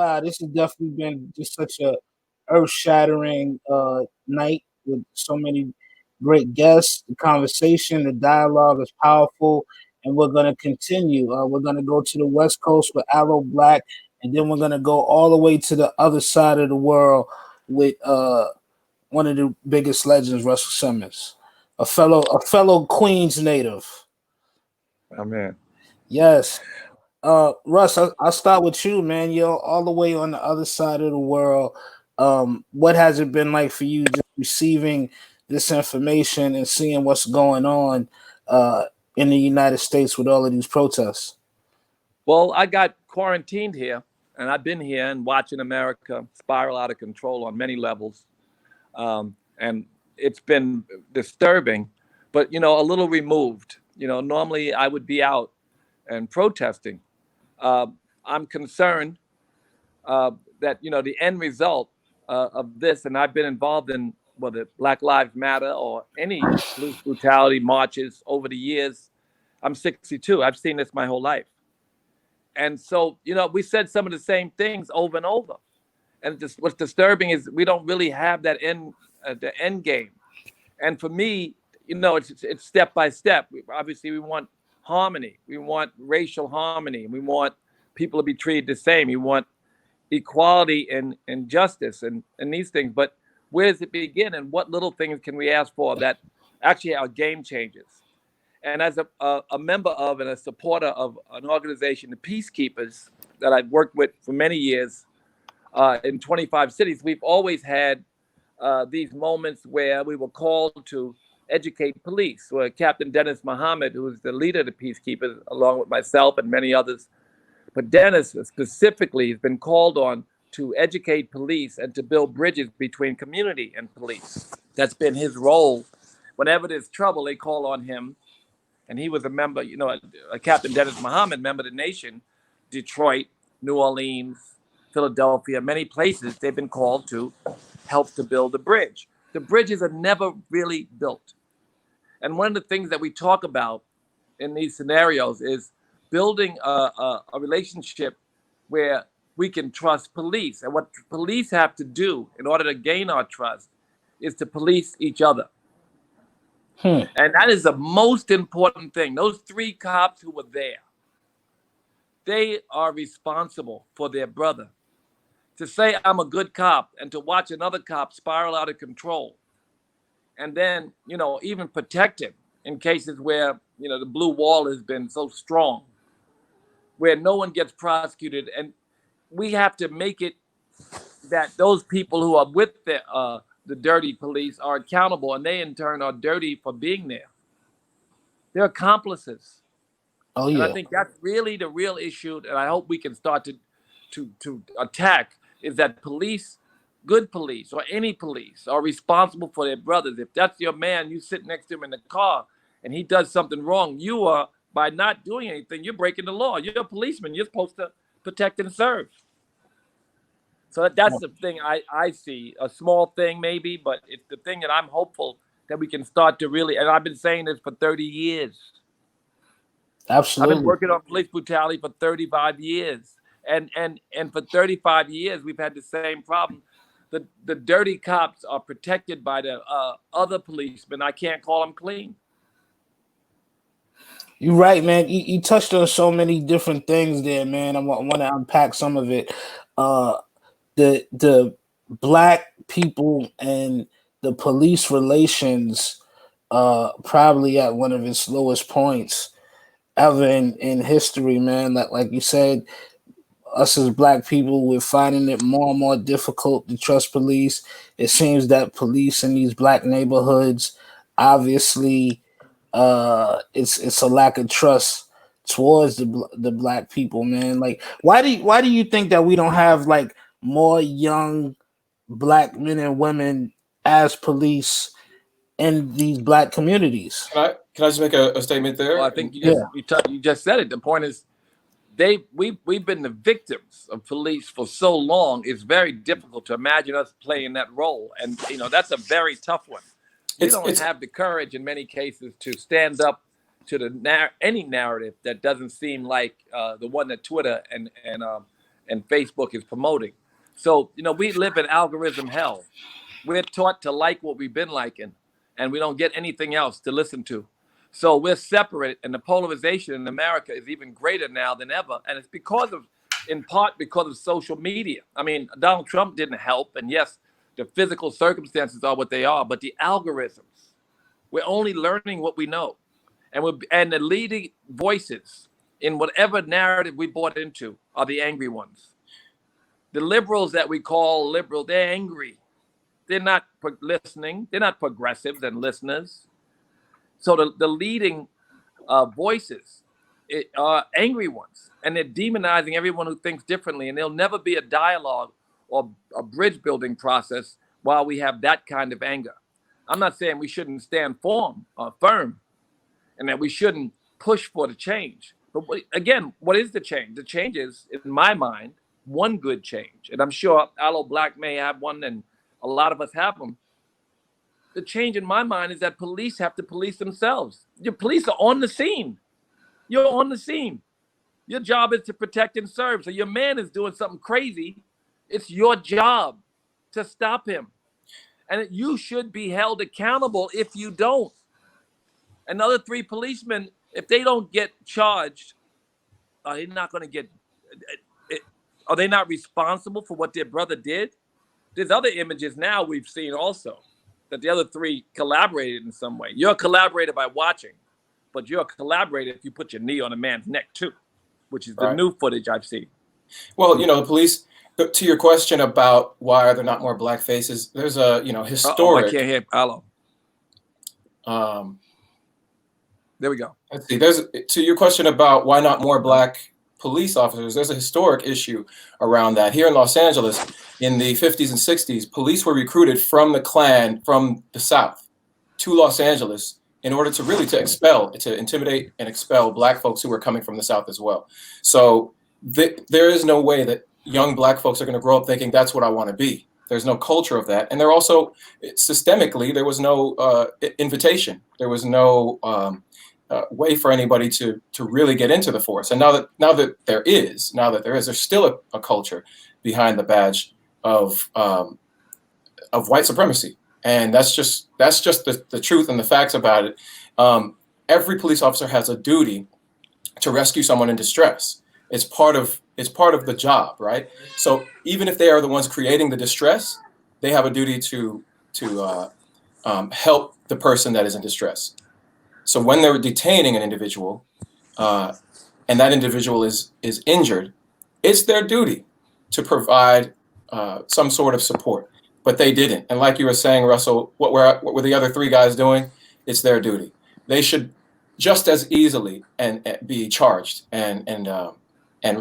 Wow, this has definitely been just such a earth-shattering night with so many great guests. The conversation, the dialogue is powerful, and we're gonna continue. We're gonna go to the West Coast with Aloe Black, and then we're gonna go all the way to the other side of the world with one of the biggest legends, Russell Simmons, a fellow Queens native. Oh man. Yes. Russ, I'll start with you, man. You're all the way on the other side of the world. What has it been like for you just receiving this information and seeing what's going on uh, in the United States with all of these protests? Well, I got quarantined here, and I've been here and watching America spiral out of control on many levels, and it's been disturbing, but a little removed. Normally I would be out and protesting. Uh, I'm concerned that the end result of this, and I've been involved in whether Black Lives Matter or any police brutality marches over the years. I'm 62. I've seen this my whole life, and so we said some of the same things over and over. And just what's disturbing is we don't really have that the end game. And for me, it's step by step. Obviously, we want harmony. We want racial harmony. We want people to be treated the same. We want equality and justice and these things. But where does it begin? And what little things can we ask for that actually are game changers? And as a member of and a supporter of an organization, the Peacekeepers, that I've worked with for many years in 25 cities, we've always had these moments where we were called to educate police. Where Captain Dennis Muhammad, who is the leader of the Peacekeepers, along with myself and many others, but Dennis specifically has been called on to educate police and to build bridges between community and police. That's been his role. Whenever there's trouble, they call on him. And he was a member, a Captain Dennis Muhammad, member of the nation, Detroit, New Orleans, Philadelphia, many places they've been called to help to build a bridge. The bridges are never really built. And one of the things that we talk about in these scenarios is building a relationship where we can trust police. And what police have to do in order to gain our trust is to police each other. And that is the most important thing. Those 3 cops who were there, they are responsible for their brother. To say I'm a good cop and to watch another cop spiral out of control, and then, even protect him in cases where, the blue wall has been so strong, where no one gets prosecuted. And we have to make it that those people who are with the dirty police are accountable, and they in turn are dirty for being there. They're accomplices. Oh And I yeah, think that's really the real issue, and I hope we can start to attack, is that police, good police or any police, are responsible for their brothers. If that's your man, you sit next to him in the car and he does something wrong, you are, by not doing anything, you're breaking the law. You're a policeman. You're supposed to protect and serve. So that's the thing I see, a small thing maybe, but it's the thing that I'm hopeful that we can start to really, and I've been saying this for 30 years. I've been absolutely. working on police brutality for 35 years. And for 35 years, we've had the same problem. The dirty cops are protected by the other policemen. I can't call them clean. You're right, man. You touched on so many different things there, man. I want to unpack some of it. Uh, the black people and the police relations probably at one of its lowest points ever in history, man. Like you said, us as black people, we're finding it more and more difficult to trust police. It seems that police in these black neighborhoods, obviously, it's a lack of trust towards the black people, man. Like, why do you think that we don't have like more young black men and women as police in these black communities? Can I just make a statement Well, I there? think Yeah, you just said it. The point is, we've been the victims of police for so long. It's very difficult to imagine us playing that role, and that's a very tough one. We don't It's have the courage in many cases to stand up to any narrative that doesn't seem like the one that Twitter and Facebook is promoting. So, we live in algorithm hell. We're taught to like what we've been liking, and we don't get anything else to listen to. So we're separate, and the polarization in America is even greater now than ever. And it's in part because of social media. I mean, Donald Trump didn't help, and yes, the physical circumstances are what they are, but the algorithms, we're only learning what we know. And the leading voices in whatever narrative we bought into are the angry ones. The liberals that we call liberal, they're angry. They're not listening. They're not progressives and listeners. So the leading voices are angry ones, and they're demonizing everyone who thinks differently. And there'll never be a dialogue or a bridge building process while we have that kind of anger. I'm not saying we shouldn't stand firm, and that we shouldn't push for the change. But what is the change? The change is, in my mind, one good change. And I'm sure Aloe Black may have one, and a lot of us have them. The change in my mind is that police have to police themselves. Your police are on the scene. You're on the scene. Your job is to protect and serve. So your man is doing something crazy. It's your job to stop him. And you should be held accountable if you don't. Another 3 policemen, if they don't get charged, are they not going to get, are they not responsible for what their brother did? There's other images now we've seen also that the other 3 collaborated in some way. You're a collaborator by watching, but you're a collaborator if you put your knee on a man's neck too, which is the new footage I've seen. Well, the police, to your question about why are there not more black faces, there's a, historic. I can't hear Aloe. There we go. Let's see. To your question about why not more black police officers, there's a historic issue around that. Here in Los Angeles, in the 50s and 60s, police were recruited from the Klan from the South to Los Angeles in order to intimidate and expel black folks who were coming from the South as well. So there is no way that young black folks are going to grow up thinking that's what I want to be. There's no culture of that. And there also, systemically, there was no invitation. There was no way for anybody to really get into the force. And now that there is, there's still a culture behind the badge of white supremacy, and that's just the truth and the facts about it. Every police officer has a duty to rescue someone in distress. It's part of the job, right? So even if they are the ones creating the distress, they have a duty to help the person that is in distress. So when they're detaining an individual, and that individual is injured, it's their duty to provide some sort of support. But they didn't. And like you were saying, Russell, what were the other 3 guys doing? It's their duty. They should just as easily and be charged and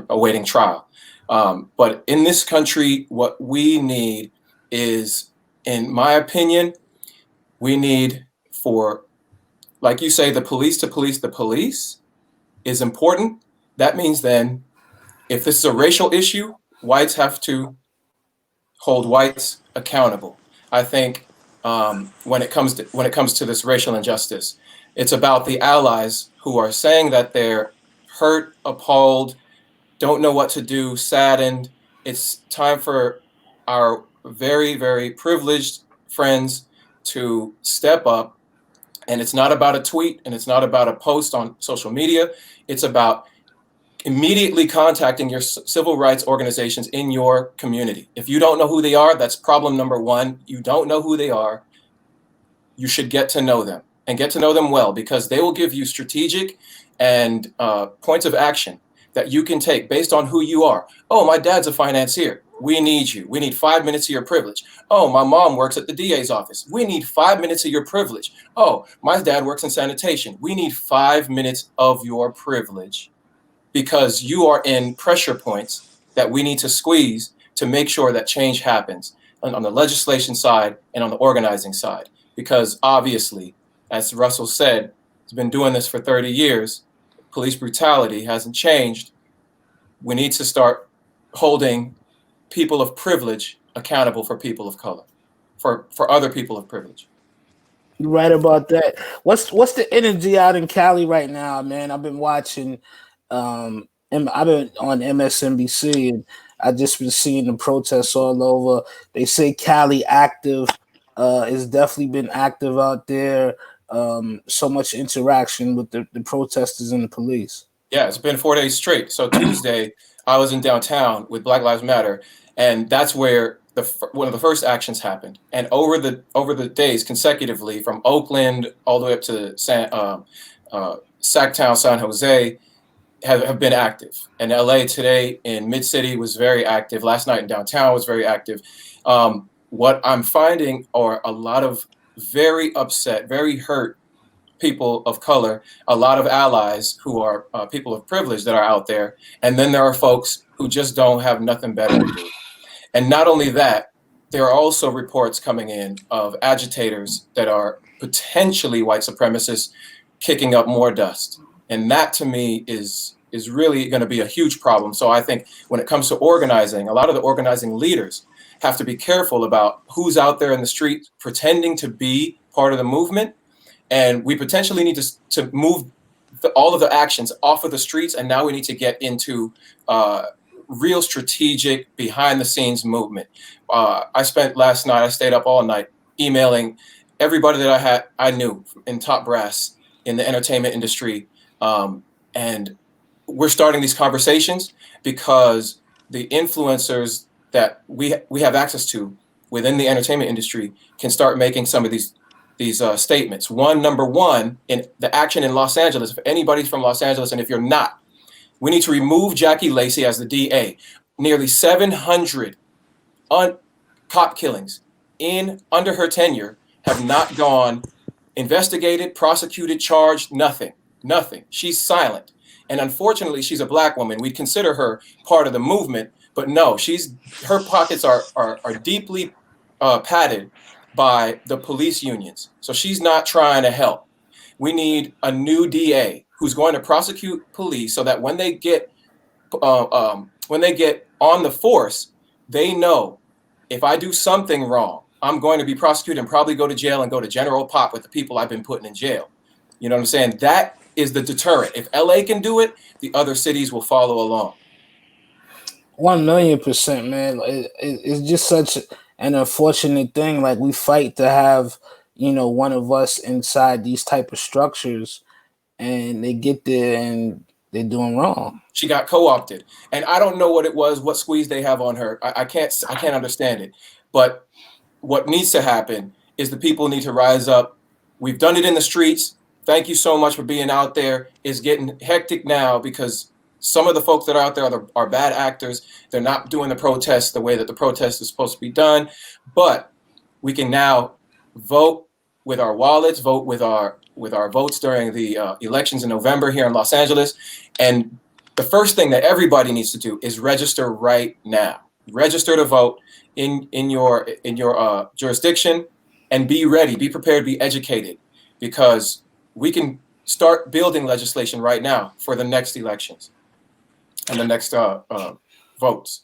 awaiting trial. But in this country, what we need is, in my opinion, we need for, like you say, the police to police the police is important. That means then, if this is a racial issue, whites have to hold whites accountable. I think when it comes to this racial injustice, it's about the allies who are saying that they're hurt, appalled, don't know what to do, saddened. It's time for our very, very privileged friends to step up. And it's not about a tweet, and it's not about a post on social media. It's about immediately contacting your civil rights organizations in your community. If you don't know who they are, that's problem number 1. You don't know who they are. You should get to know them, and get to know them well, because they will give you strategic and points of action that you can take based on who you are. Oh, my dad's a financier. We need you. We need 5 minutes of your privilege. Oh, my mom works at the DA's office. We need 5 minutes of your privilege. Oh, my dad works in sanitation. We need 5 minutes of your privilege, because you are in pressure points that we need to squeeze to make sure that change happens on the legislation side and on the organizing side. Because obviously, as Russell said, he's been doing this for 30 years. Police brutality hasn't changed. We need to start holding people of privilege accountable for people of color, for other people of privilege. You're right about that. What's the energy out in Cali right now, man? I've been watching, and I've been on MSNBC, and I just been seeing the protests all over. They say Cali active has definitely been active out there. So much interaction with the protesters and the police. Yeah, it's been 4 days straight. So Tuesday, I was in downtown with Black Lives Matter, and that's where one of the first actions happened. And over the days consecutively, from Oakland all the way up to Sacktown, San Jose, have been active. And LA today in Mid City was very active. Last night in downtown was very active. What I'm finding are a lot of very upset, very hurt people of color, a lot of allies who are people of privilege that are out there. And then there are folks who just don't have nothing better to do. And not only that, there are also reports coming in of agitators that are potentially white supremacists kicking up more dust. And that to me is really going to be a huge problem. So I think when it comes to organizing, a lot of the organizing leaders have to be careful about who's out there in the street pretending to be part of the movement. And we potentially need to move all of the actions off of the streets. And now we need to get into real strategic behind the scenes movement. I spent last night, I stayed up all night emailing everybody that I knew in top brass in the entertainment industry. And we're starting these conversations because the influencers that we have access to within the entertainment industry can start making some of these statements. Number one, in the action in Los Angeles, if anybody's from Los Angeles, and if you're not, we need to remove Jackie Lacey as the DA. Nearly 700 cop killings under her tenure have not gone investigated, prosecuted, charged, nothing. She's silent. And unfortunately, she's a Black woman. We'd consider her part of the movement, but no, her pockets are deeply padded by the police unions. So she's not trying to help. We need a new DA who's going to prosecute police so that when they get on the force, they know if I do something wrong, I'm going to be prosecuted and probably go to jail and go to general pop with the people I've been putting in jail. You know what I'm saying? That is the deterrent. If LA can do it, the other cities will follow along. 1,000,000%, man. It's just such an unfortunate thing. Like we fight to have, one of us inside these type of structures, and they get there and they're doing wrong. She got co-opted, and I don't know what it was, what squeeze they have on her. I can't understand it. But what needs to happen is the people need to rise up. We've done it in the streets. Thank you so much for being out there. It's getting hectic now because some of the folks that are out there are bad actors. They're not doing the protest the way that the protest is supposed to be done. But we can now vote with our wallets, vote with our votes during the elections in November here in Los Angeles. And the first thing that everybody needs to do is register right now. Register to vote in your jurisdiction, and be ready, be prepared, be educated, because we can start building legislation right now for the next elections and the next votes.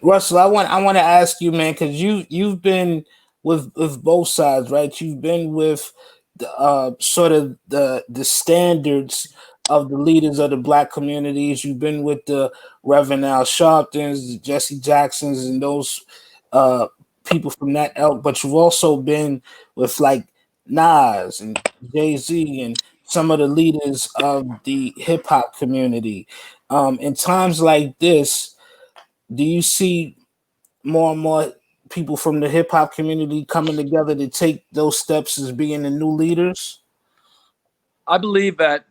Russell, I want to ask you, man, because you've been with both sides, right? You've been with the, sort of the standards of the leaders of the Black communities. You've been with the Reverend Al Sharptons, the Jesse Jacksons, and those people from that ilk. But you've also been with like Nas and Jay-Z and some of the leaders of the hip hop community. In times like this, do you see more and more people from the hip hop community coming together to take those steps as being the new leaders? I believe that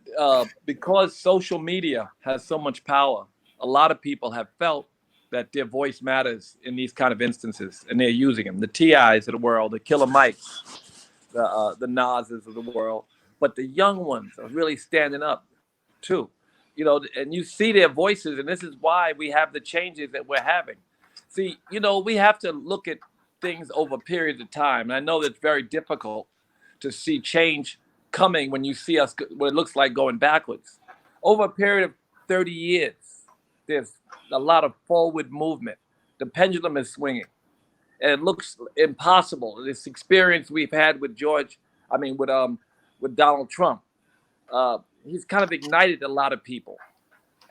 because social media has so much power, a lot of people have felt that their voice matters in these kind of instances, and they're using them. The T.I.s of the world, the Killer Mikes, the Nas's of the world, but the young ones are really standing up too. And you see their voices, and this is why we have the changes that we're having. See, we have to look at things over periods of time, and I know that's very difficult to see change coming when you see us, what it looks like going backwards. Over a period of 30 years, there's a lot of forward movement. The pendulum is swinging, and it looks impossible. This experience we've had with with Donald Trump, he's kind of ignited a lot of people.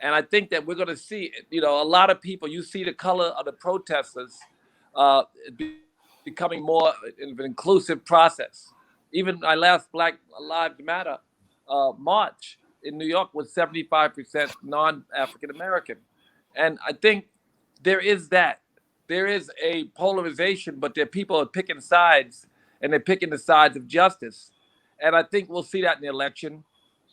And I think that we're going to see, a lot of people. You see the color of the protesters uh, becoming more of an inclusive process. Even my last Black Lives Matter march in New York was 75% non-African American, and I think there is that. There is a polarization, but there people are picking sides, and they're picking the sides of justice. And I think we'll see that in the election,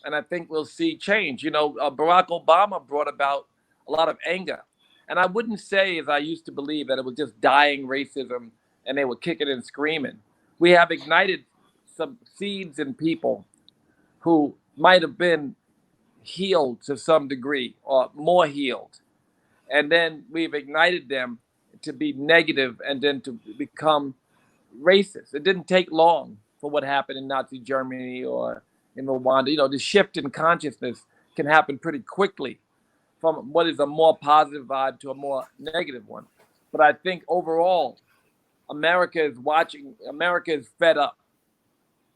and I think we'll see change. Barack Obama brought about a lot of anger, and I wouldn't say, as I used to believe, that it was just dying racism and they were kicking and screaming. We have ignited some seeds in people who might have been healed to some degree or more healed, and then we've ignited them to be negative and then to become racist. It didn't take long for what happened in Nazi Germany or in Rwanda. The shift in consciousness can happen pretty quickly from what is a more positive vibe to a more negative one. But I think overall, America is watching. America is fed up,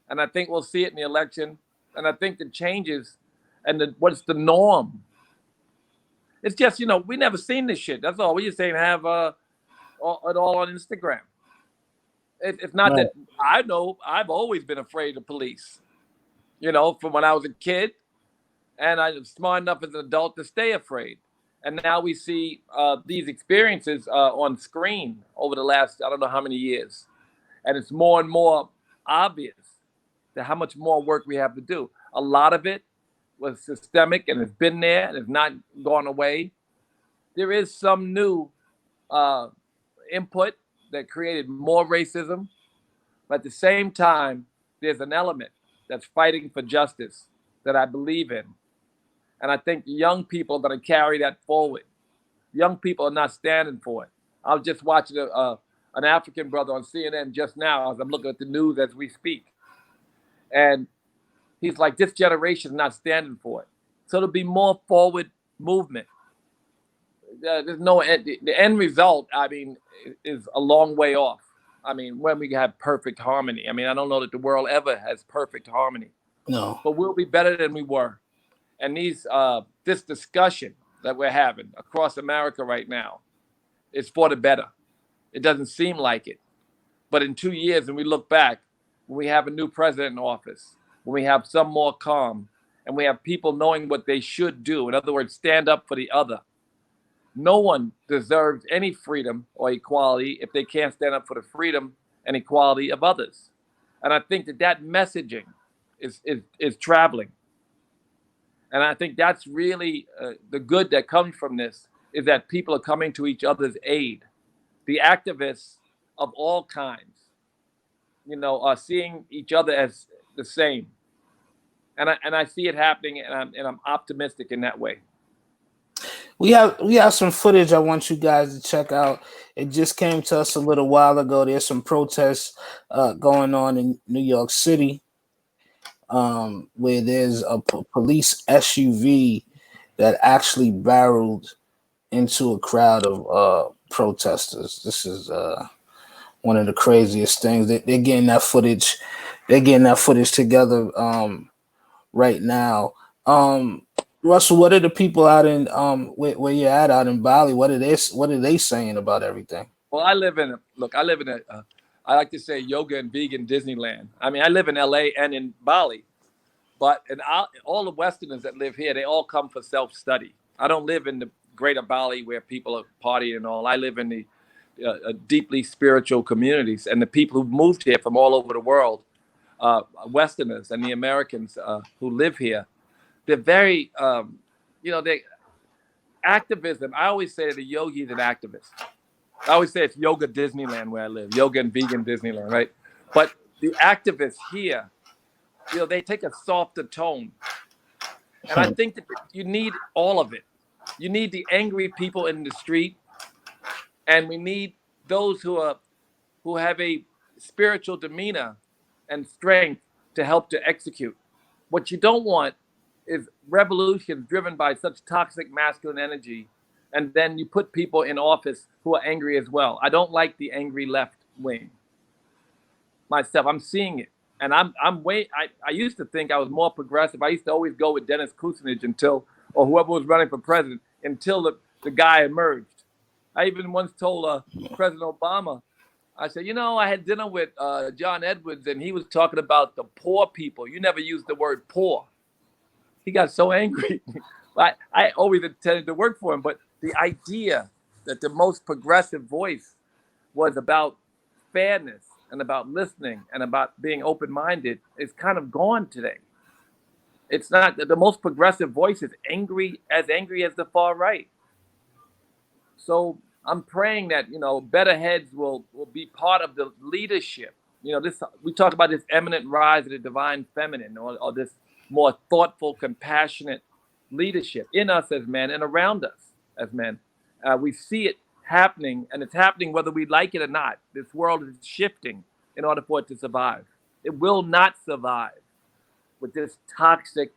and I think we'll see it in the election. And I think the changes and what's the norm. It's just we never seen this shit. That's all. We just ain't have it all on Instagram. It's not Right. that I know. I've always been afraid of police. From when I was a kid, and I'm smart enough as an adult to stay afraid. And now we see these experiences on screen over the last I don't know how many years, and it's more and more obvious that how much more work we have to do. A lot of it was systemic and it's been there and it's not gone away. There is some new uh, input that created more racism, but at the same time, there's an element that's fighting for justice that I believe in. And I think young people are going to carry that forward. Young people are not standing for it. I was just watching an African brother on CNN just now as I'm looking at the news as we speak. And he's like, this generation is not standing for it. So there'll be more forward movement. There's no end. The end result, I mean, is a long way off. I mean, when we have perfect harmony. I mean, I don't know that the world ever has perfect harmony, No. but we'll be better than we were. And this discussion that we're having across America right now is for the better. It doesn't seem like it, but in 2 years, when we look back, when we have a new president in office, when we have some more calm, and we have people knowing what they should do, in other words, stand up for the other. No one deserves any freedom or equality if they can't stand up for the freedom and equality of others. And I think that messaging is traveling. And I think that's really the good that comes from this is that people are coming to each other's aid. The activists of all kinds, are seeing each other as the same. And I see it happening, and I'm optimistic in that way. We have some footage I want you guys to check out. It just came to us a little while ago. There's some protests going on in New York City, where there's a police SUV that actually barreled into a crowd of protesters. This is one of the craziest things. They're getting that footage. They're getting that footage together right now. Russell, what are the people out in where you're at out in Bali? What are they saying about everything? Well, I live in I like to say yoga and vegan Disneyland. I mean, I live in LA and in Bali, but all the Westerners that live here, they all come for self-study. I don't live in the greater Bali where people are partying and all. I live in the deeply spiritual communities, and the people who moved here from all over the world, Westerners and the Americans who live here, they're very, they activism. I always say that a yogi is an activist. I always say it's yoga Disneyland where I live, yoga and vegan Disneyland, right? But the activists here, they take a softer tone. And I think that you need all of it. You need the angry people in the street, and we need those who have a spiritual demeanor and strength to help to execute. What you don't want is revolution driven by such toxic masculine energy, and then you put people in office who are angry as well. I don't like the angry left wing myself. I'm seeing it, and I used to think I was more progressive. I used to always go with Dennis Kucinich until or whoever was running for president until the guy emerged. I even once told President Obama, I said, you know, I had dinner with John Edwards, and he was talking about the poor people. You never used the word poor. He got so angry. I always intended to work for him, but the idea that the most progressive voice was about fairness and about listening and about being open-minded is kind of gone today. It's not the most progressive voice is angry as the far right. So I'm praying that, you know, better heads will be part of the leadership. You know, this we talk about this eminent rise of the divine feminine, or this more thoughtful, compassionate leadership in us as men and around us as men. We see it happening, and it's happening whether we like it or not. This world is shifting in order for it to survive. It will not survive with this toxic,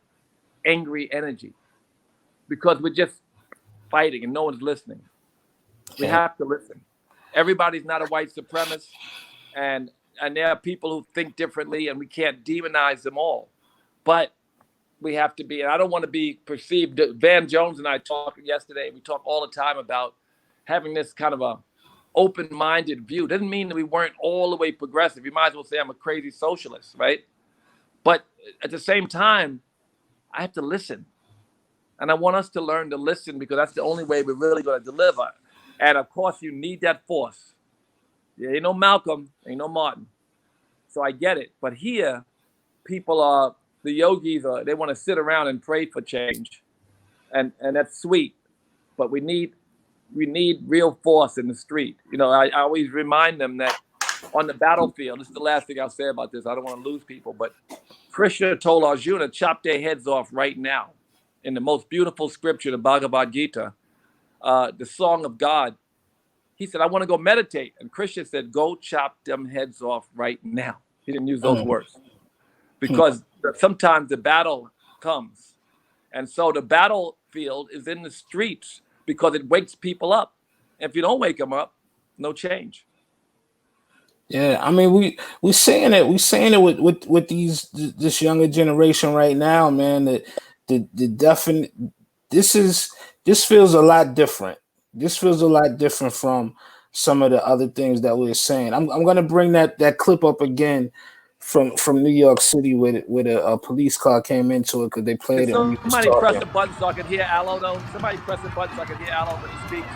angry energy because we're just fighting and no one's listening. We have to listen. Everybody's not a white supremacist, and there are people who think differently, and we can't demonize them all. But we have to be, and I don't want to be perceived. Van Jones and I talked yesterday. We talk all the time about having this kind of a open-minded view. Doesn't mean that we weren't all the way progressive. You might as well say I'm a crazy socialist, right? But at the same time, I have to listen. And I want us to learn to listen because that's the only way we're really going to deliver. And of course, you need that force. There ain't no Malcolm, ain't no Martin. So I get it. But here, people are, the yogis are, they want to sit around and pray for change. And that's sweet. But we need real force in the street. You know, I always remind them that on the battlefield, this is the last thing I'll say about this. I don't want to lose people, but Krishna told Arjuna, chop their heads off right now. In the most beautiful scripture, the Bhagavad Gita, the song of God, he said, I want to go meditate. And Krishna said, go chop them heads off right now. He didn't use those words because sometimes the battle comes. And so the battlefield is in the streets because it wakes people up. If you don't wake them up, no change. Yeah, I mean we saying it with this younger generation right now, man. That the definite this feels a lot different. This feels a lot different from some of the other things that we were saying. I'm gonna bring that clip up again from New York City with a police car came into it because they played it when he was Somebody press talking. the button so I can hear Aloe though. Somebody press the button so I can hear Aloe when he speaks.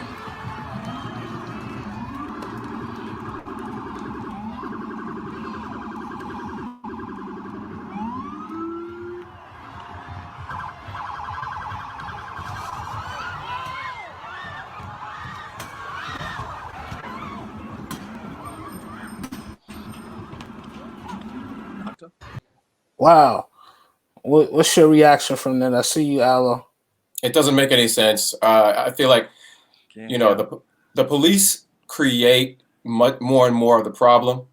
Wow. What's your reaction from that? I see you, Aloe. It doesn't make any sense. I feel like, you know, the police create much more and more of the problem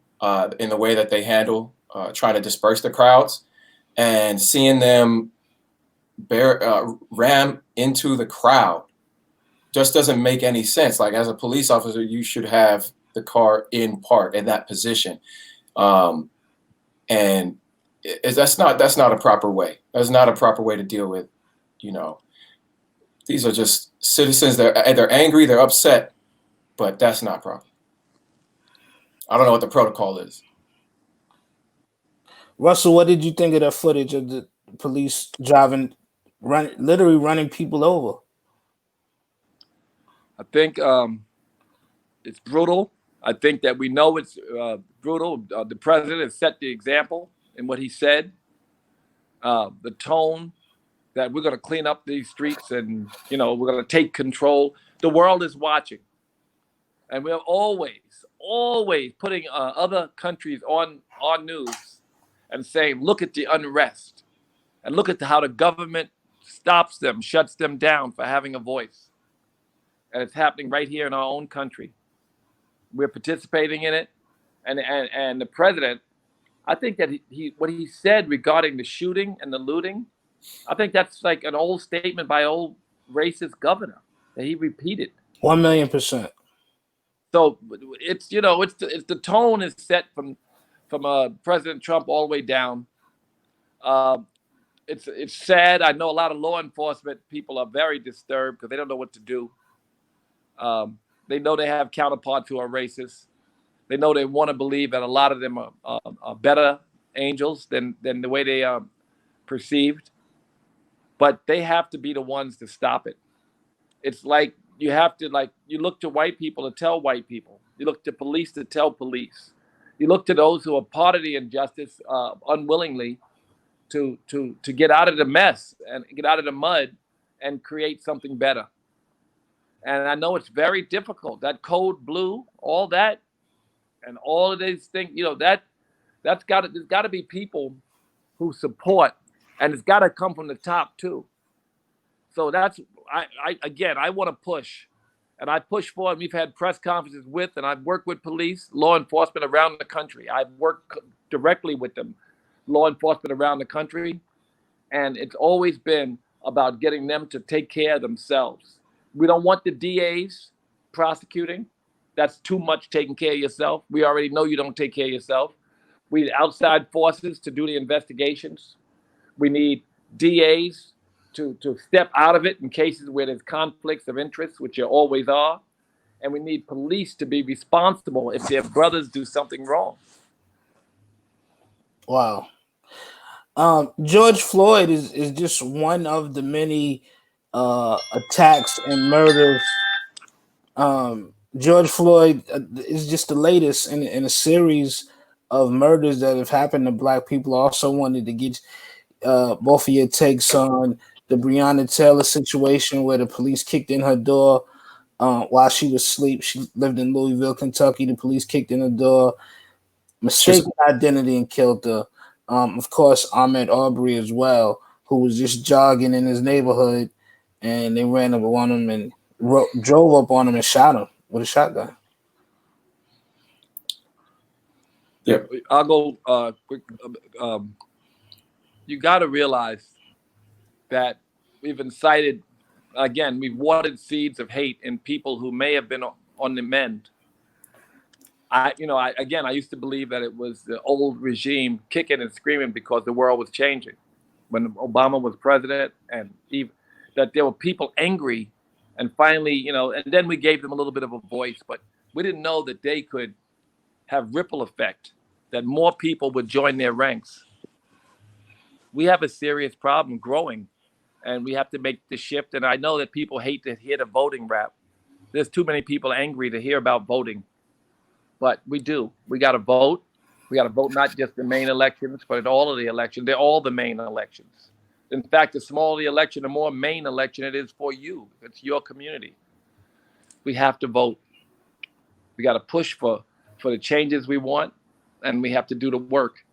in the way that they handle trying to disperse the crowds, and seeing them ram into the crowd just doesn't make any sense. Like, as a police officer, you should have the car in park in that position, and that's not a proper way. That's not a proper way to deal with, you know. These are just citizens. They're angry, they're upset, but that's not proper. I don't know what the protocol is. Russell, what did you think of that footage of the police literally running people over? I think it's brutal. I think that we know it's brutal. The president has set the example in what he said, the tone that we're going to clean up these streets and, you know, we're going to take control. The world is watching. And we're always putting other countries on news and saying, look at the unrest and look at how the government stops them, shuts them down for having a voice. And it's happening right here in our own country. We're participating in it. And the president, I think that what he said regarding the shooting and the looting, I think that's like an old statement by old racist governor that he repeated. 1,000,000%. So it's, you know, it's the tone is set from President Trump all the way down. it's sad. I know a lot of law enforcement people are very disturbed because they don't know what to do. They know they have counterparts who are racist. They know they want to believe that a lot of them are better angels than the way they are perceived. But they have to be the ones to stop it. It's like you have to, like, you look to white people to tell white people. You look to police to tell police. You look to those who are part of the injustice unwillingly to get out of the mess and get out of the mud and create something better. And I know it's very difficult. That code blue, all that, and all of these things, there's got to be people who support, and it's got to come from the top too. So that's I want to push, and I push for it. We've had press conferences with, and I've worked with police, law enforcement around the country. I've worked directly with them, law enforcement around the country, and it's always been about getting them to take care of themselves. We don't want the DAs prosecuting. That's too much taking care of yourself. We already know you don't take care of yourself. We need outside forces to do the investigations. We need DAs to step out of it in cases where there's conflicts of interest, which there always are. And we need police to be responsible if their brothers do something wrong. Wow. George Floyd is just one of the many attacks and murders. George Floyd is just the latest in a series of murders that have happened to Black people. I also wanted to get both of your takes on the Breonna Taylor situation, where the police kicked in her door while she was asleep. She lived in Louisville, Kentucky. The police kicked in her door, mistaken identity, and killed her. Of course, Ahmaud Arbery as well, who was just jogging in his neighborhood, and they ran up on him and drove up on him and shot him with a shotgun. Yep. I'll go quick. You got to realize that we've incited, again, we've watered seeds of hate in people who may have been on the mend. I used to believe that it was the old regime kicking and screaming because the world was changing. When Obama was president, and even that there were people angry, and finally, and then we gave them a little bit of a voice, but we didn't know that they could have ripple effect, that more people would join their ranks. We have a serious problem growing, and we have to make the shift. And I know that people hate to hear the voting rap. There's too many people angry to hear about voting. But we do. We got to vote. We got to vote not just the main elections, but at all of the elections. They're all the main elections. In fact, the smaller the election, the more main election it is for you. It's your community. We have to vote. We got to push for the changes we want, and we have to do the work.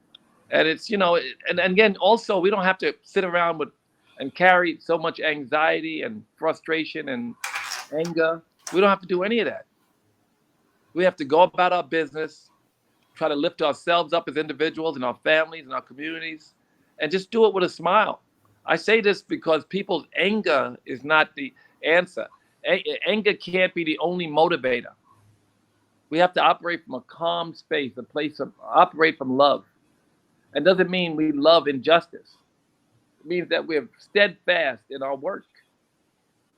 And it's, and again, also, we don't have to sit around and carry so much anxiety and frustration and anger. We don't have to do any of that. We have to go about our business, try to lift ourselves up as individuals and our families and our communities, and just do it with a smile. I say this because people's anger is not the answer. Anger can't be the only motivator. We have to operate from a calm space, a place of operate from love. It doesn't mean we love injustice. It means that we're steadfast in our work,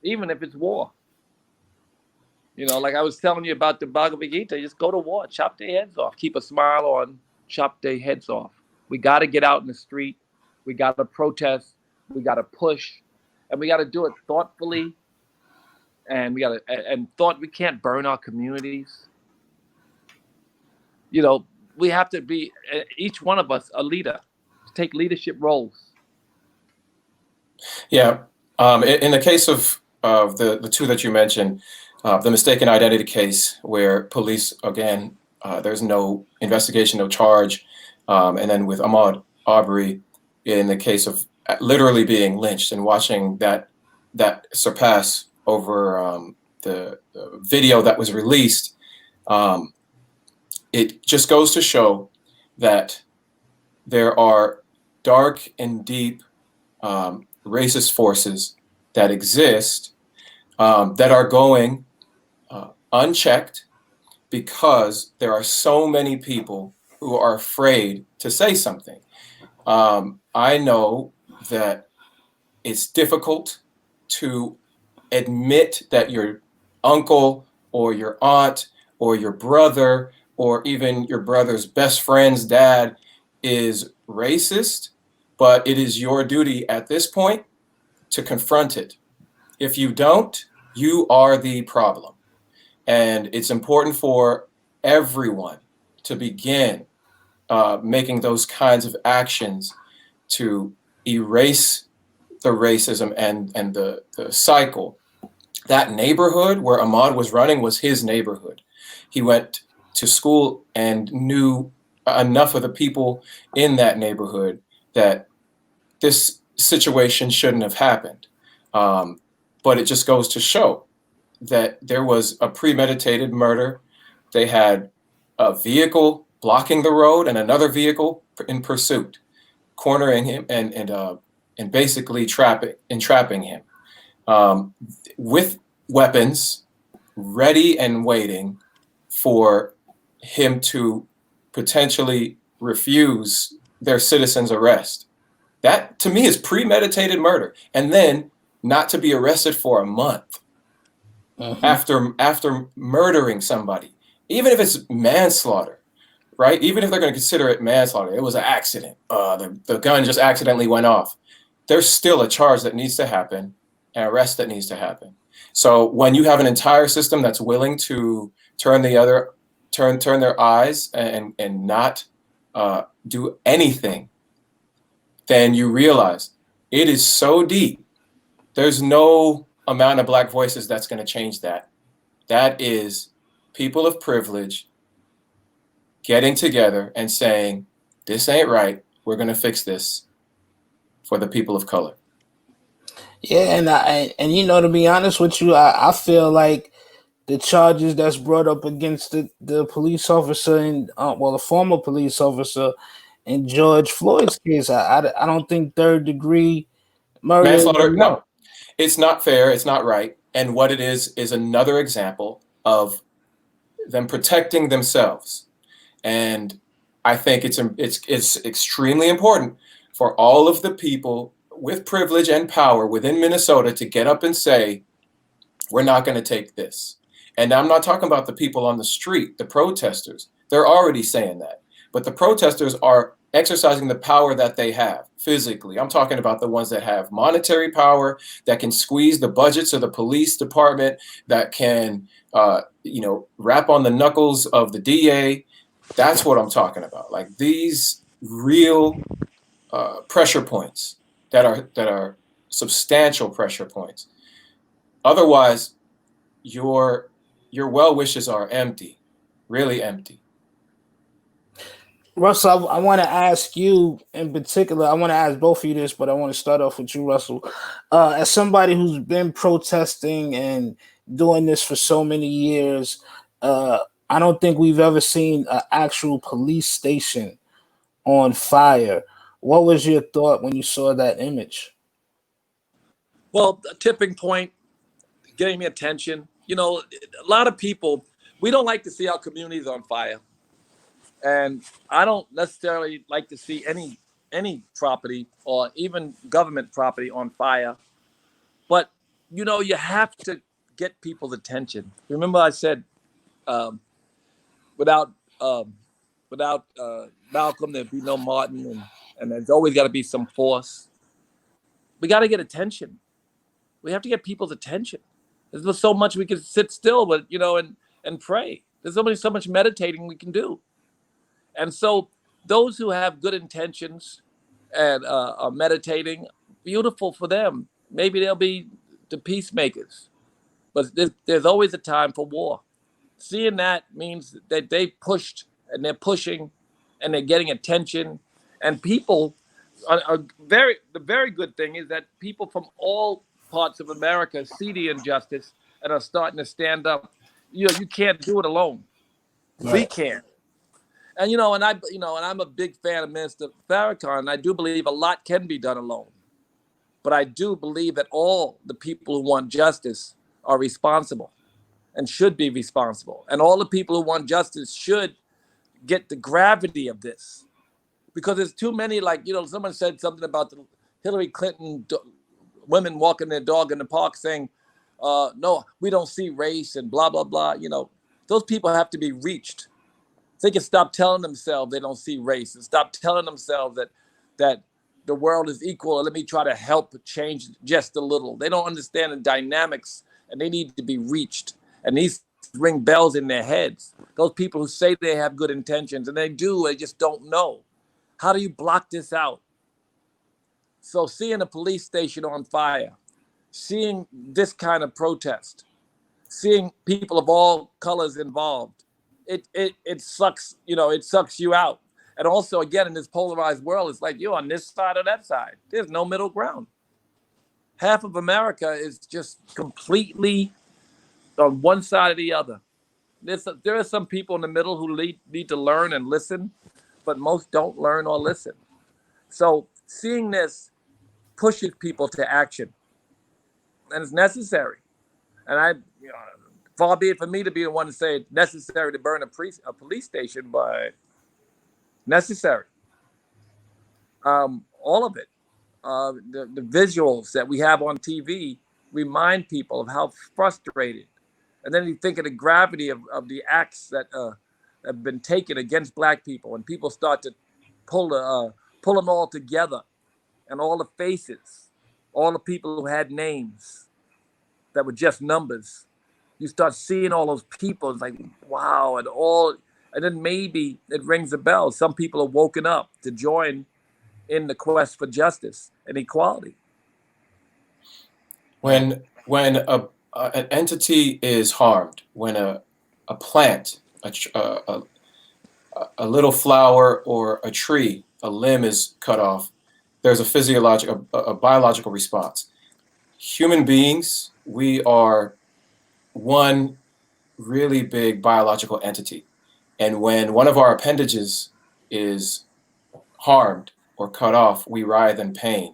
even if it's war. Like I was telling you about the Bhagavad Gita, just go to war, chop their heads off, keep a smile on, chop their heads off. We got to get out in the street. We got to protest. We got to push, and we got to do it thoughtfully. And we can't burn our communities. We have to be, each one of us, a leader, take leadership roles. Yeah. In the case of the two that you mentioned, the mistaken identity case, where police, again, there's no investigation, no charge. And then with Ahmaud Arbery, in the case of literally being lynched, and watching that surpass over the video that was released, it just goes to show that there are dark and deep racist forces that exist that are going unchecked, because there are so many people who are afraid to say something. I know that it's difficult to admit that your uncle or your aunt or your brother or even your brother's best friend's dad is racist, but it is your duty at this point to confront it. If you don't, you are the problem. And it's important for everyone to begin making those kinds of actions to erase the racism and the cycle. That neighborhood where Ahmad was running was his neighborhood. He went to school and knew enough of the people in that neighborhood that this situation shouldn't have happened. But it just goes to show that there was a premeditated murder. They had a vehicle blocking the road and another vehicle in pursuit, cornering him and basically entrapping him with weapons ready and waiting for him to potentially refuse their citizen's arrest. That to me is premeditated murder. And then not to be arrested for a month after murdering somebody, even if it's manslaughter, right? Even if they're going to consider it manslaughter, it was an accident. The gun just accidentally went off. There's still a charge that needs to happen, an arrest that needs to happen. So when you have an entire system that's willing to turn their eyes and not do anything, then you realize it is so deep. There's no amount of Black voices that's going to change that. That is people of privilege getting together and saying, this ain't right. We're going to fix this for the people of color. Yeah, and you know, to be honest with you, I feel like the charges that's brought up against the police officer and the former police officer in George Floyd's case, I don't think third degree murder is Manslaughter, enough. no, it's not fair. It's not right. And what it is another example of them protecting themselves. And I think it's extremely important for all of the people with privilege and power within Minnesota to get up and say, we're not going to take this. And I'm not talking about the people on the street, the protesters. They're already saying that. But the protesters are exercising the power that they have physically. I'm talking about the ones that have monetary power, that can squeeze the budgets of the police department, that can, rap on the knuckles of the DA. That's what I'm talking about. Like these real pressure points that are substantial pressure points. Otherwise, your well wishes are empty, really empty. Russell, I want to ask you in particular. I want to ask both of you this, but I want to start off with you, Russell. As somebody who's been protesting and doing this for so many years, I don't think we've ever seen an actual police station on fire. What was your thought when you saw that image? Well, a tipping point, getting me attention. You know, a lot of people, we don't like to see our communities on fire. And I don't necessarily like to see any property or even government property on fire. But, you have to get people's attention. Remember I said um, without Malcolm, there'd be no Martin, and there's always got to be some force. We got to get attention. We have to get people's attention. There's so much we can sit still, but and pray. There's only so much meditating we can do. And so those who have good intentions and are meditating, beautiful for them. Maybe they'll be the peacemakers. But there's always a time for war. Seeing that means that they pushed and they're pushing and they're getting attention. And people the very good thing is that people from all parts of America see the injustice and are starting to stand up. You can't do it alone. Right. We can. And I'm a big fan of Minister Farrakhan, and I do believe a lot can be done alone. But I do believe that all the people who want justice are responsible and should be responsible. And all the people who want justice should get the gravity of this. Because there's too many, someone said something about Hillary Clinton, women walking their dog in the park saying, no, we don't see race and blah, blah, blah. You know, those people have to be reached. They can stop telling themselves they don't see race and stop telling themselves that the world is equal. And let me try to help change just a little. They don't understand the dynamics and they need to be reached. And these ring bells in their heads. Those people who say they have good intentions and they do, they just don't know. How do you block this out? So seeing a police station on fire, seeing this kind of protest, seeing people of all colors involved, it sucks, you know, it sucks you out. And also, again, in this polarized world, it's like you're on this side or that side. There's no middle ground. Half of America is just completely on one side or the other. There are some people in the middle who need to learn and listen, but most don't learn or listen. So seeing this pushes people to action, and it's necessary. And you know, far be it for me to be the one to say it's necessary to burn a police station, but necessary. All of it. The visuals that we have on TV remind people of how frustrated. And then you think of the gravity of the acts that have been taken against Black people, and people start to pull them all together, and all the faces, all the people who had names that were just numbers. You start seeing all those people. It's like, wow, and then maybe it rings a bell. Some people are woken up to join in the quest for justice and equality. When an entity is harmed, when a plant, a little flower or a tree, a limb is cut off, there's a biological response. Human beings, we are one really big biological entity. And when one of our appendages is harmed or cut off, we writhe in pain.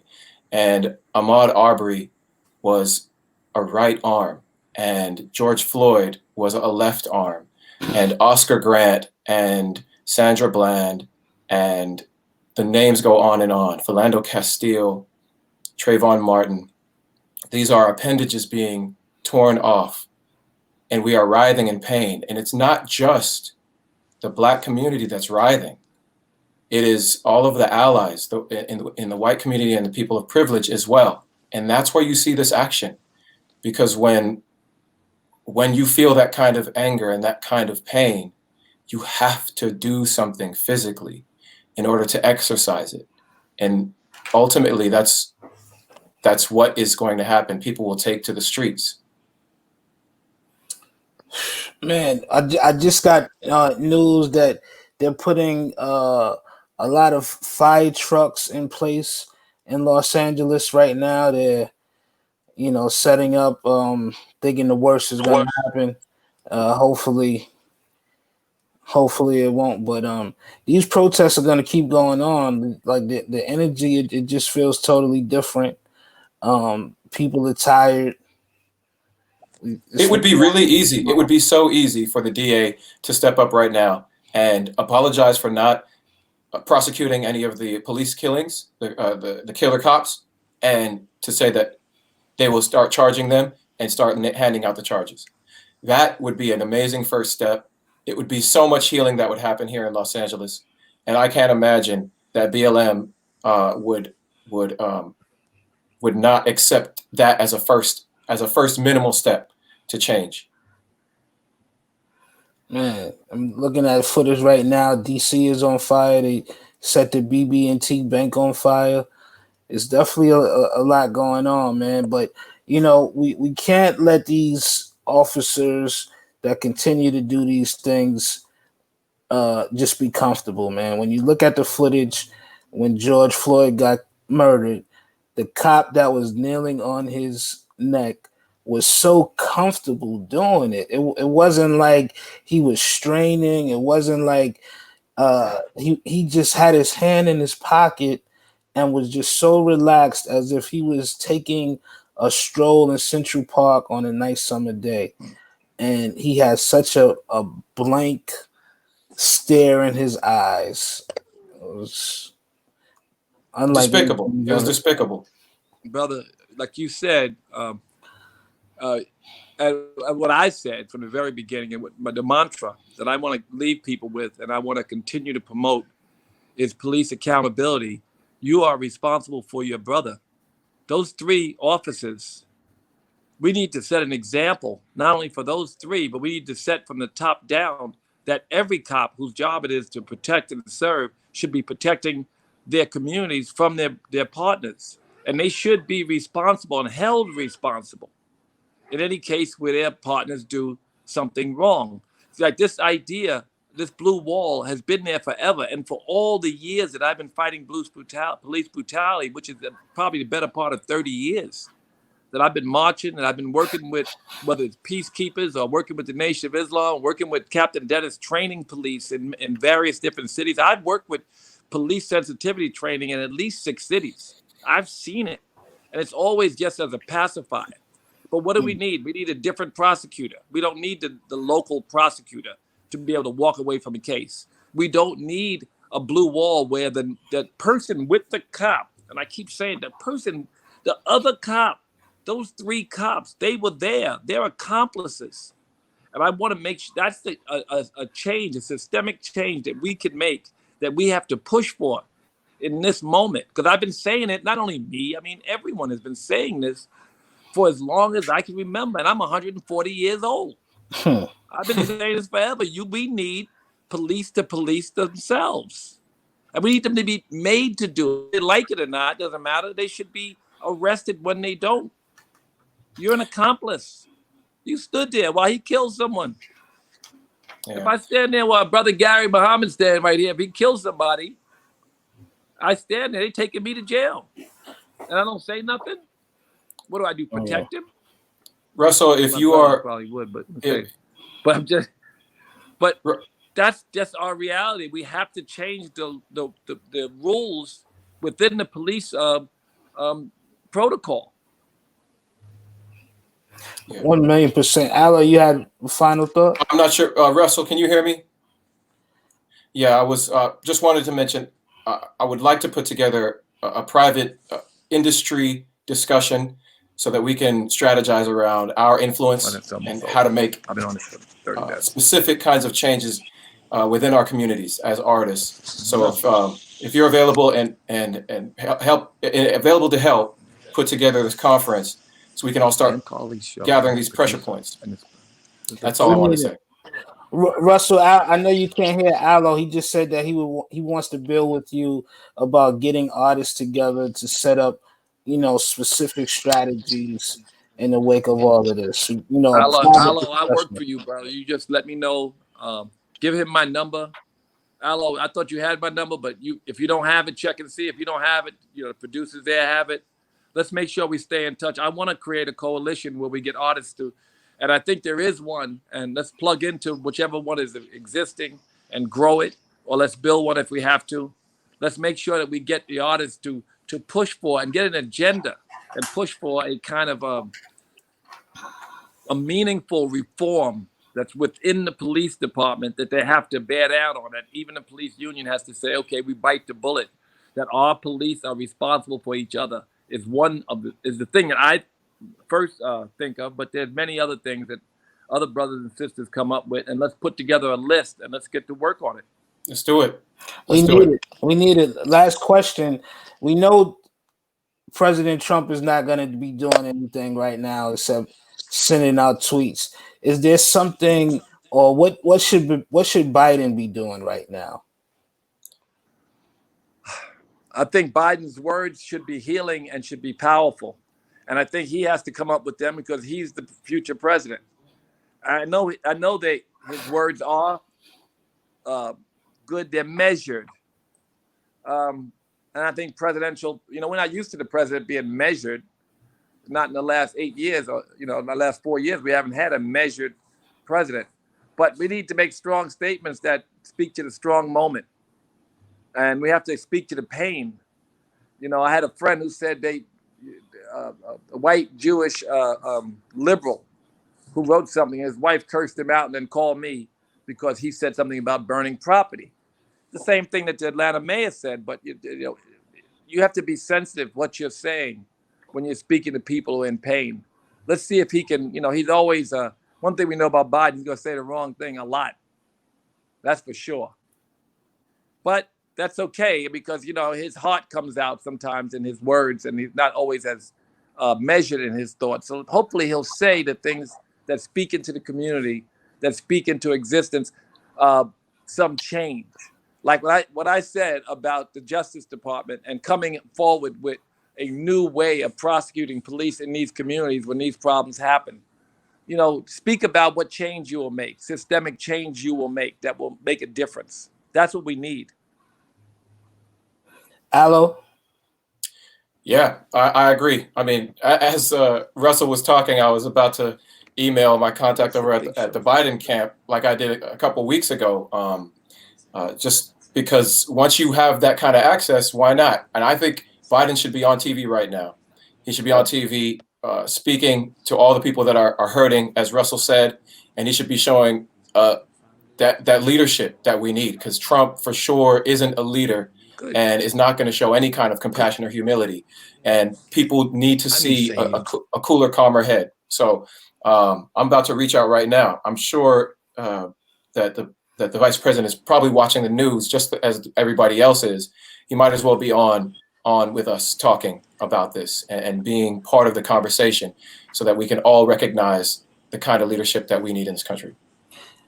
And Ahmaud Arbery was a right arm, and George Floyd was a left arm, and Oscar Grant and Sandra Bland, and the names go on and on. Philando Castile, Trayvon Martin. These are appendages being torn off, and we are writhing in pain. And it's not just the Black community that's writhing. It is all of the allies in the white community and the people of privilege as well. And that's where you see this action. Because when you feel that kind of anger and that kind of pain, you have to do something physically in order to exercise it. And ultimately, that's what is going to happen. People will take to the streets. Man, I just got news that they're putting a lot of fire trucks in place in Los Angeles right now. They're, setting up, thinking the worst is going to happen. Hopefully it won't. But these protests are going to keep going on. Like the energy, it just feels totally different. People are tired. It would be really easy. It would be so easy for the DA to step up right now and apologize for not prosecuting any of the police killings, the killer cops, and to say that they will start charging them and start handing out the charges. That would be an amazing first step. It would be so much healing that would happen here in Los Angeles, and I can't imagine that BLM would not accept that as a first minimal step to change. Man, I'm looking at footage right now. DC is on fire. They set the BB&T Bank on fire. It's definitely a lot going on, man. But, we can't let these officers that continue to do these things just be comfortable, man. When you look at the footage, when George Floyd got murdered, the cop that was kneeling on his neck was so comfortable doing it. It wasn't like he was straining. It wasn't like he just had his hand in his pocket and was just so relaxed as if he was taking a stroll in Central Park on a nice summer day. And he had such a blank stare in his eyes. unlike Despicable. It was other. despicable. Brother, like you said, uh, and what I said from the very beginning, and the mantra that I want to leave people with, and I want to continue to promote, is police accountability. You are responsible for your brother. Those three officers, we need to set an example, not only for those three, but we need to set from the top down that every cop whose job it is to protect and serve should be protecting their communities from their partners. And they should be responsible and held responsible in any case where their partners do something wrong. It's like this idea, this blue wall has been there forever. And for all the years that I've been fighting police brutality, which is probably the better part of 30 years, that I've been marching and I've been working with, whether it's peacekeepers or working with the Nation of Islam, working with Captain Dennis training police in various different cities. I've worked with police sensitivity training in at least 6 cities. I've seen it. And it's always just as a pacifier. But what do we need? We need a different prosecutor. We don't need the local prosecutor to be able to walk away from a case. We don't need a blue wall where the person with the cop, and I keep saying the other cop, those 3 cops, they were there. They're accomplices. And I want to make sure that's a change, a systemic change that we can make, that we have to push for in this moment. Because I've been saying it, not only me, I mean, everyone has been saying this for as long as I can remember. And I'm 140 years old. I've been saying this forever. We need police to police themselves. And we need them to be made to do it. They like it or not, doesn't matter. They should be arrested when they don't. You're an accomplice. You stood there while he killed someone. Yeah. If I stand there while Brother Gary Muhammad standing right here, if he kills somebody, I stand there, they taking me to jail. And I don't say nothing. What do I do? Protect him? Russell, if you are probably would, but okay. But that's just our reality. We have to change the rules within the police protocol. 1,000,000%. Aloe, you had a final thought? I'm not sure. Russell, can you hear me? Yeah, I was just wanted to mention I would like to put together a private industry discussion so that we can strategize around our influence and how to make specific kinds of changes within our communities as artists. So if you're available and available to help put together this conference, so we can all start gathering these pressure points. That's all I want to say. Russell, I know you can't hear Aloe. He just said that he wants to build with you about getting artists together to set up, specific strategies in the wake of all of this. Aloe, I work for you, brother. You just let me know. Give him my number. Aloe, I thought you had my number, but if you don't have it, check and see. If you don't have it, the producers there have it. Let's make sure we stay in touch. I want to create a coalition where we get artists to, and I think there is one, and let's plug into whichever one is existing and grow it, or let's build one if we have to. Let's make sure that we get the artists to push for and get an agenda and push for a kind of a meaningful reform that's within the police department that they have to bear down on, that even the police union has to say, okay, we bite the bullet, that our police are responsible for each other. Is the thing that I first think of, but there's many other things that other brothers and sisters come up with, and let's put together a list and let's get to work on it. Let's do it. We need it. Last question. We know President Trump is not going to be doing anything right now except sending out tweets. Is there something, or what should Biden be doing right now? I think Biden's words should be healing and should be powerful. And I think he has to come up with them because he's the future president. I know that his words are good. They're measured. And I think presidential, we're not used to the president being measured. Not in the last 8 years or, in the last 4 years, we haven't had a measured president. But we need to make strong statements that speak to the strong moment. And we have to speak to the pain. I had a friend who said a white Jewish liberal who wrote something. His wife cursed him out and then called me because he said something about burning property. The same thing that the Atlanta mayor said, but you you have to be sensitive what you're saying when you're speaking to people who are in pain. Let's see if he can, he's always, one thing we know about Biden, he's going to say the wrong thing a lot. That's for sure. But that's okay because, his heart comes out sometimes in his words and he's not always as measured in his thoughts. So hopefully he'll say the things that speak into the community, that speak into existence, some change. Like what I said about the Justice Department and coming forward with a new way of prosecuting police in these communities when these problems happen. Speak about what change you will make, systemic change you will make that will make a difference. That's what we need. Aloe? Yeah, I agree. I mean, as Russell was talking, I was about to email my contact over at the Biden camp, like I did a couple weeks ago, just because once you have that kind of access, why not? And I think Biden should be on TV right now. He should be on TV speaking to all the people that are hurting, as Russell said, and he should be showing that leadership that we need, because Trump for sure isn't a leader. Good. And is not going to show any kind of compassion or humility. And people need to see a cooler, calmer head. So I'm about to reach out right now. I'm sure that the vice president is probably watching the news just as everybody else is. He might as well be on with us talking about this and being part of the conversation so that we can all recognize the kind of leadership that we need in this country.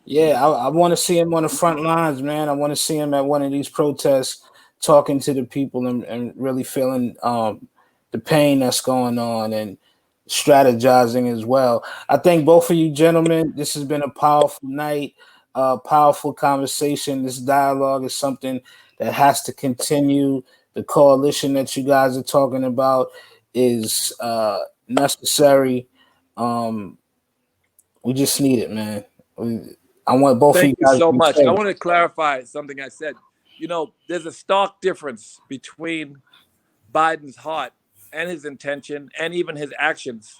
Yeah, I want to see him on the front lines, man. I want to see him at one of these protests talking to the people and really feeling the pain that's going on and strategizing as well. I thank both of you gentlemen. This has been a powerful night, powerful conversation. This dialogue is something that has to continue. The coalition that you guys are talking about is necessary. We just need it, man. I want both of you guys. Thank you so much. I want to clarify something I said. There's a stark difference between Biden's heart and his intention and even his actions.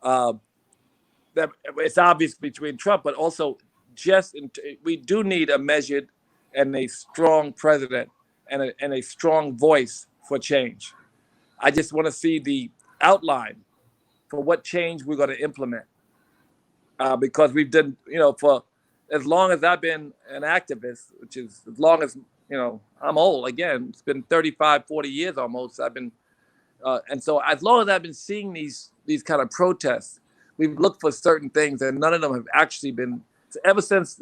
That it's obvious between Trump, but also we do need a measured and a strong president and a strong voice for change. I just want to see the outline for what change we're going to implement. Because we've done, for as long as I've been an activist, which is as long as, I'm old again, it's been 35, 40 years almost. I've been, and so as long as I've been seeing these kind of protests, we've looked for certain things and none of them have actually been, ever since,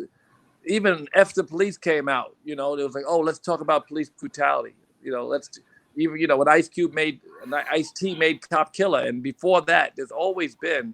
even after police came out, it was like, oh, let's talk about police brutality. When Ice-T made Cop Killer. And before that, there's always been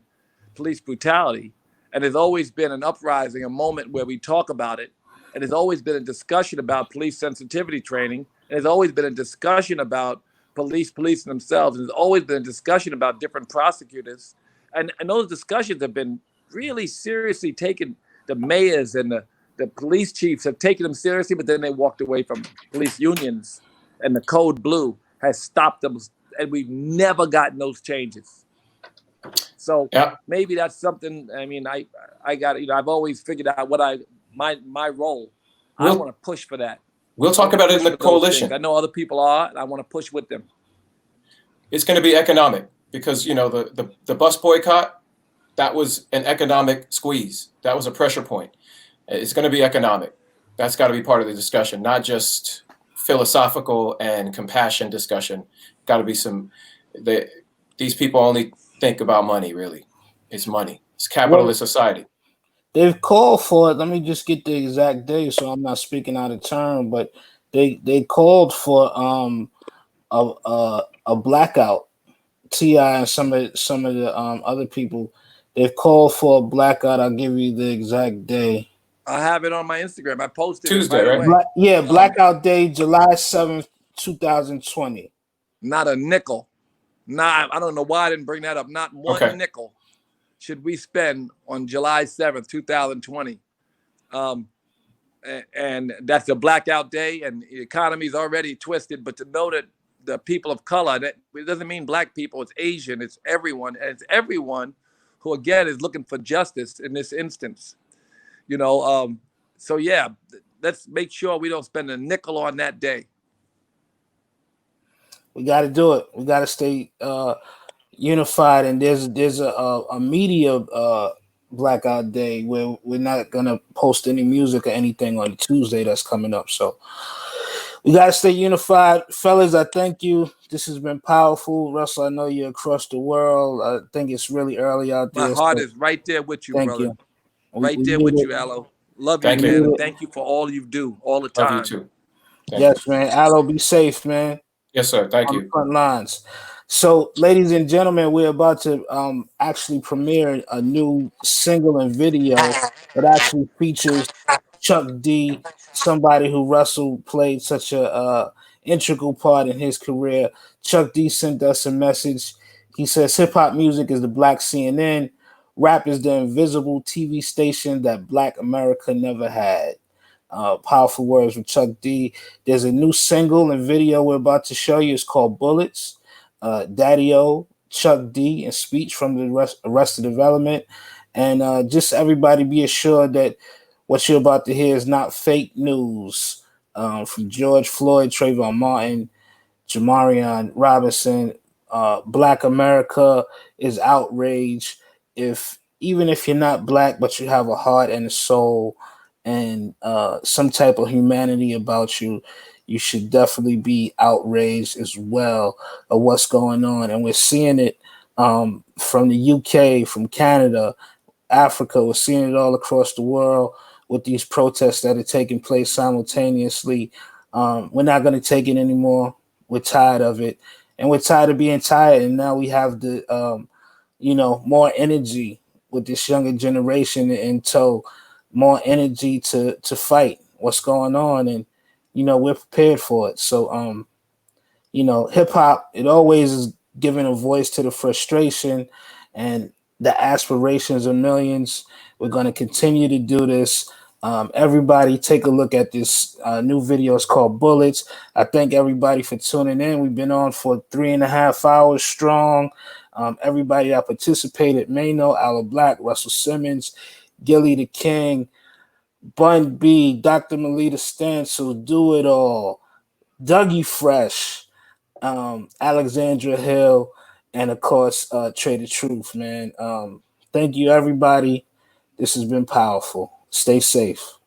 police brutality. And there's always been an uprising, a moment where we talk about it. And there's always been a discussion about police sensitivity training. And there's always been a discussion about policing themselves. And there's always been a discussion about different prosecutors. And those discussions have been really seriously taken. The mayors and the police chiefs have taken them seriously, but then they walked away from them. Police unions and the Code Blue has stopped them. And we've never gotten those changes. So maybe that's something. I mean, I got, I've always figured out what my role. I want to push for that. We'll talk about it in the coalition. I know other people are, and I want to push with them. It's going to be economic because, the bus boycott, that was an economic squeeze. That was a pressure point. It's going to be economic. That's got to be part of the discussion, not just philosophical and compassion discussion. Got to be these people only think about money, really. It's money. It's capitalist society. They've called for it. Let me just get the exact day so I'm not speaking out of turn, but they called for a blackout. T.I. and some of the other people, they've called for a blackout. I'll give you the exact day. I have it on my Instagram. I posted Tuesday, it right? Blackout Day, July 7th, 2020. Not a nickel. I don't know why I didn't bring that up. Not one nickel should we spend on July 7th, 2020. And that's a blackout day, and the economy's already twisted. But to know that the people of color, that it doesn't mean black people, it's Asian, it's everyone. And it's everyone who, again, is looking for justice in this instance. So, yeah, let's make sure we don't spend a nickel on that day. We got to do it. We got to stay unified. And there's a media blackout day where we're not gonna post any music or anything on Tuesday that's coming up. So we got to stay unified, fellas. I thank you. This has been powerful, Russell. I know you're across the world. I think it's really early out My there. heart So is right there with you, thank brother. you. Right We there need with it. you, Aloe. Love you, Thank We you. man, need and it. thank you for all you do all the Love you time. too. Thank you. Yes, man. Aloe, be safe, man. Yes, sir. Thank On the you. front lines. So, ladies and gentlemen, we're about to actually premiere a new single and video that actually features Chuck D, somebody who Russell played such a integral part in his career. Chuck D sent us a message. He says hip hop music is the black CNN, rap is the invisible TV station that Black America never had. Powerful words from Chuck D. There's a new single and video we're about to show you. It's called Bullets. Daddy O, Chuck D, and speech from the Arrested Development. And just everybody be assured that what you're about to hear is not fake news. From George Floyd, Trayvon Martin, Jamarion Robinson, Black America is outraged. If even if you're not black, but you have a heart and a soul and some type of humanity about you, you should definitely be outraged as well of what's going on. And we're seeing it from the UK, from Canada, Africa. We're seeing it all across the world with these protests that are taking place simultaneously. We're not going to take it anymore. We're tired of it, and we're tired of being tired. And now we have the, more energy with this younger generation in tow, more energy to fight what's going on, and we're prepared for it. So, hip hop, it always is giving a voice to the frustration and the aspirations of millions. We're going to continue to do this. Everybody, take a look at this new video. It's called Bullets. I thank everybody for tuning in. We've been on for 3.5 hours strong. Everybody that participated: Mano, Aloe Black, Russell Simmons, Gilly the King, Bun B, Dr. Melita Stancil, Do It All, Dougie Fresh, Alexandra Hill, and of course, Trader Truth, man. Thank you, everybody. This has been powerful. Stay safe.